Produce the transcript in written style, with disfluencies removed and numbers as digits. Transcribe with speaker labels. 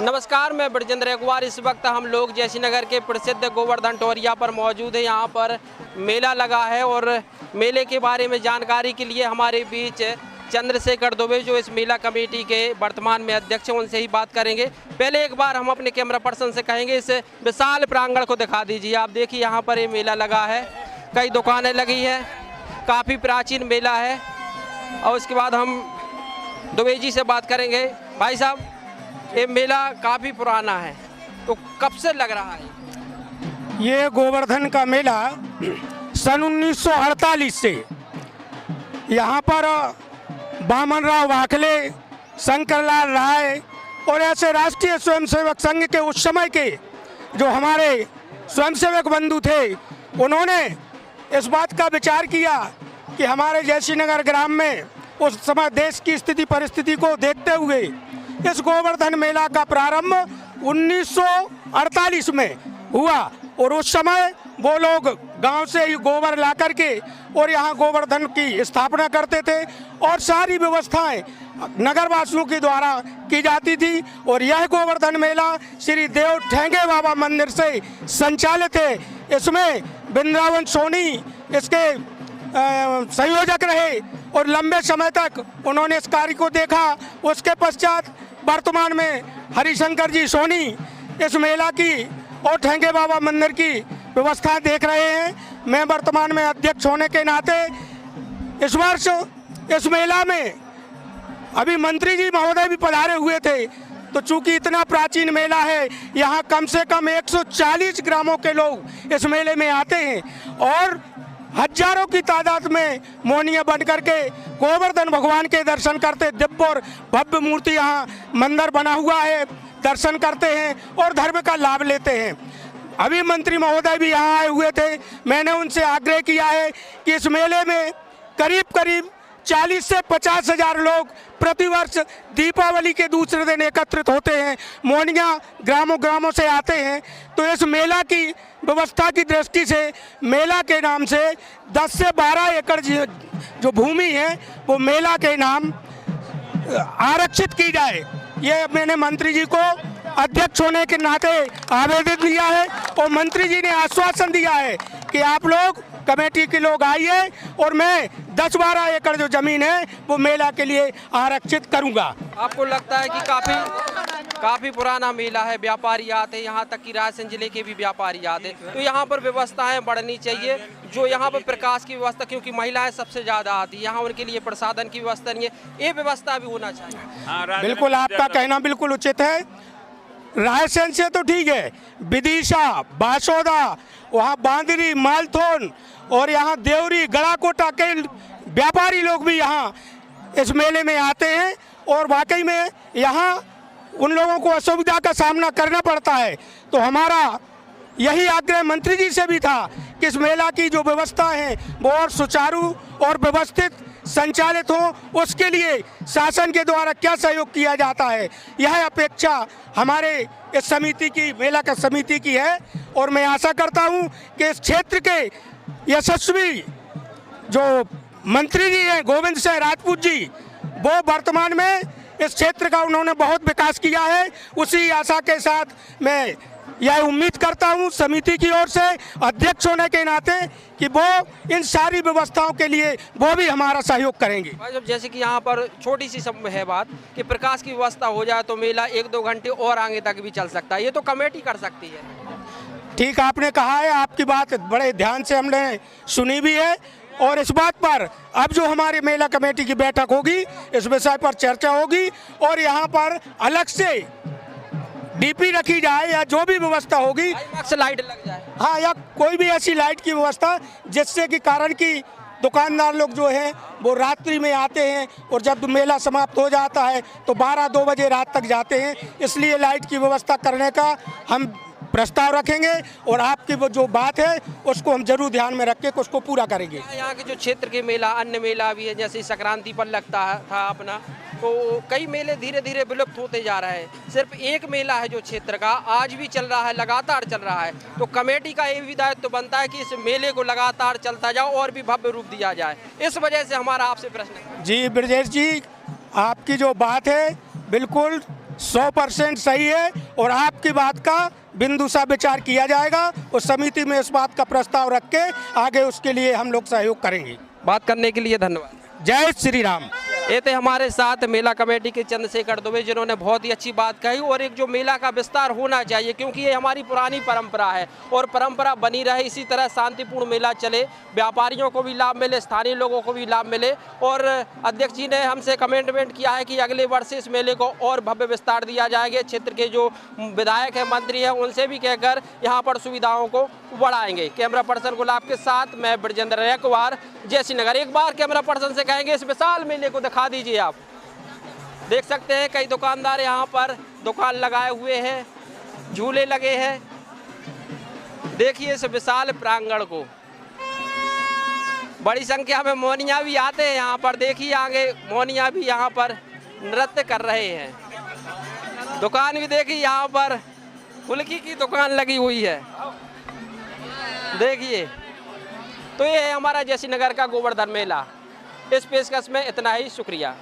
Speaker 1: नमस्कार, मैं ब्रजेंद्र अग्रवाल। इस वक्त हम लोग जयसिंह नगर के प्रसिद्ध गोवर्धन टोरिया पर मौजूद है। यहाँ पर मेला लगा है और मेले के बारे में जानकारी के लिए हमारे बीच चंद्रशेखर दुबे, जो इस मेला कमेटी के वर्तमान में अध्यक्ष हैं, उनसे ही बात करेंगे। पहले एक बार हम अपने कैमरा पर्सन से कहेंगे इस विशाल प्रांगण को दिखा दीजिए। आप देखिए, यहाँ पर ये मेला लगा है, कई दुकानें लगी हैं, काफ़ी प्राचीन मेला है। और उसके बाद हम दुबे जी से बात करेंगे। भाई साहब, ये मेला काफ़ी पुराना है, तो कब से लग रहा है?
Speaker 2: ये गोवर्धन का मेला सन 1948 से यहाँ पर बामन राव वाकले, शंकरलाल राय और ऐसे राष्ट्रीय स्वयंसेवक संघ के उस समय के जो हमारे स्वयंसेवक बंधु थे, उन्होंने इस बात का विचार किया कि हमारे जयसिंह नगर ग्राम में उस समय देश की स्थिति परिस्थिति को देखते हुए इस गोवर्धन मेला का प्रारंभ 1948 में हुआ। और उस समय वो लोग गांव से ही गोबर ला करके और यहाँ गोवर्धन की स्थापना करते थे और सारी व्यवस्थाएं नगरवासियों के द्वारा की जाती थी। और यह गोवर्धन मेला श्री देव ठेंगे बाबा मंदिर से संचालित है। इसमें वृंदावन सोनी इसके संयोजक रहे और लंबे समय तक उन्होंने इस कार्य को देखा। उसके पश्चात वर्तमान में हरिशंकर जी सोनी इस मेला की और ठेंगे बाबा मंदिर की व्यवस्था देख रहे हैं। मैं वर्तमान में अध्यक्ष होने के नाते इस वर्ष इस मेला में अभी मंत्री जी महोदय भी पधारे हुए थे। तो चूंकि इतना प्राचीन मेला है, यहाँ कम से कम 140 ग्रामों के लोग इस मेले में आते हैं और हजारों की तादाद में मौनिया बन करके गोवर्धन भगवान के दर्शन करते। दिव्य और भव्य मूर्ति यहाँ मंदिर बना हुआ है, दर्शन करते हैं और धर्म का लाभ लेते हैं। अभी मंत्री महोदय भी यहाँ आए हुए थे। मैंने उनसे आग्रह किया है कि इस मेले में करीब 40 से 50 हजार लोग प्रतिवर्ष दीपावली के दूसरे दिन एकत्रित होते हैं। मौनिया ग्रामों से आते हैं। तो इस मेला की व्यवस्था की दृष्टि से मेला के नाम से 10 से 12 एकड़ जो भूमि है वो मेला के नाम आरक्षित की जाए। ये मैंने मंत्री जी को अध्यक्ष होने के नाते आवेदन दिया है और मंत्री जी ने आश्वासन दिया है कि आप लोग कमेटी के लोग आइए और मैं 10-12 एकड़ जो जमीन है वो मेला के लिए आरक्षित करूंगा।
Speaker 1: आपको लगता है कि काफ़ी पुराना मेला है, व्यापारी आते हैं, यहाँ तक कि रायसेन जिले के भी व्यापारी आते हैं, तो यहाँ पर व्यवस्थाएं बढ़नी चाहिए। जो यहाँ पर प्रकाश की व्यवस्था, क्योंकि महिलाएं सबसे ज़्यादा आती है, यहाँ उनके लिए प्रसाधन की व्यवस्था नहीं है, ये व्यवस्था भी होना चाहिए।
Speaker 2: बिल्कुल, आपका कहना बिल्कुल उचित है। रायसेन से तो ठीक है, विदिशा, बासोदा, वहाँ बांदरी, मालथोन और यहाँ देवरी, गड़ाकोटा के व्यापारी लोग भी यहाँ इस मेले में आते हैं और वाकई में यहाँ उन लोगों को असुविधा का सामना करना पड़ता है। तो हमारा यही आग्रह मंत्री जी से भी था कि इस मेला की जो व्यवस्था है वो और सुचारू और व्यवस्थित संचालित हो। उसके लिए शासन के द्वारा क्या सहयोग किया जाता है, यह अपेक्षा हमारे इस समिति की, मेला का समिति की है। और मैं आशा करता हूं कि इस क्षेत्र के यशस्वी जो मंत्री जी हैं गोविंद सिंह राजपूत जी, वो वर्तमान में इस क्षेत्र का उन्होंने बहुत विकास किया है। उसी आशा के साथ मैं यह उम्मीद करता हूं समिति की ओर से अध्यक्ष होने के नाते कि वो इन सारी व्यवस्थाओं के लिए वो भी हमारा सहयोग करेंगे।
Speaker 1: जैसे कि यहाँ पर छोटी सी सब है बात कि प्रकाश की व्यवस्था हो जाए तो मेला 1-2 घंटे और आगे तक भी चल सकता है, ये तो कमेटी कर सकती है।
Speaker 2: ठीक आपने कहा है, आपकी बात बड़े ध्यान से हमने सुनी भी है और इस बात पर अब जो हमारी मेला कमेटी की बैठक होगी इस विषय पर चर्चा होगी और यहाँ पर अलग से डीपी रखी जाए या जो भी व्यवस्था होगी,
Speaker 1: लाइट लग जाए,
Speaker 2: हाँ, या कोई भी ऐसी लाइट की व्यवस्था जिससे कि कारण कि दुकानदार लोग जो हैं वो रात्रि में आते हैं और जब मेला समाप्त हो जाता है तो 12-2 बजे रात तक जाते हैं। इसलिए लाइट की व्यवस्था करने का हम प्रस्ताव रखेंगे और आपकी वो जो बात है उसको हम जरूर ध्यान में रख के उसको पूरा करेंगे।
Speaker 1: यहाँ के जो क्षेत्र के मेला, अन्य मेला भी है, जैसे संक्रांति पर लगता था अपना, तो कई मेले धीरे धीरे विलुप्त होते जा रहे हैं। सिर्फ एक मेला है जो क्षेत्र का आज भी चल रहा है, लगातार चल रहा है। तो कमेटी का ये भी दायित्व तो बनता है कि इस मेले को लगातार चलता जाओ और भी भव्य रूप दिया जाए। इस वजह से हमारा आपसे प्रश्न है।
Speaker 2: जी ब्रजेश जी, आपकी जो बात है बिल्कुल 100% सही है और आपकी बात का बिंदु सा विचार किया जाएगा। उस समिति में इस बात का प्रस्ताव रख के आगे उसके लिए हम लोग सहयोग करेंगे।
Speaker 1: बात करने के लिए धन्यवाद।
Speaker 2: जय श्री राम।
Speaker 1: ये थे हमारे साथ मेला कमेटी के चंद्रशेखर दुबे, जिन्होंने बहुत ही अच्छी बात कही। और एक जो मेला का विस्तार होना चाहिए, क्योंकि ये हमारी पुरानी परंपरा है और परंपरा बनी रहे, इसी तरह शांतिपूर्ण मेला चले, व्यापारियों को भी लाभ मिले, स्थानीय लोगों को भी लाभ मिले। और अध्यक्ष जी ने हमसे कमेंटमेंट किया है कि अगले वर्ष इस मेले को और भव्य विस्तार दिया जाएगा। क्षेत्र के जो विधायक हैं, मंत्री हैं, उनसे भी कहकर यहाँ पर सुविधाओं को बढ़ाएंगे। कैमरा पर्सन गुलाब के साथ मैं ब्रजेंद्र रैकवार, जयसी नगर। एक बार कैमरा पर्सन से कहेंगे इस विशाल मेले को दिखा दीजिए। आप देख सकते हैं कई दुकानदार यहाँ पर दुकान लगाए हुए हैं, झूले लगे हैं। देखिए इस विशाल प्रांगण को, बड़ी संख्या में मोनिया भी आते हैं यहाँ पर। देखिए आगे मोनिया भी यहाँ पर नृत्य कर रहे हैं। दुकान भी देखिए, यहाँ पर फुल्की की दुकान लगी हुई है, देखिए। तो ये है हमारा जयसी नगर का गोवर्धन मेला। इस पेशकश में इतना ही, शुक्रिया।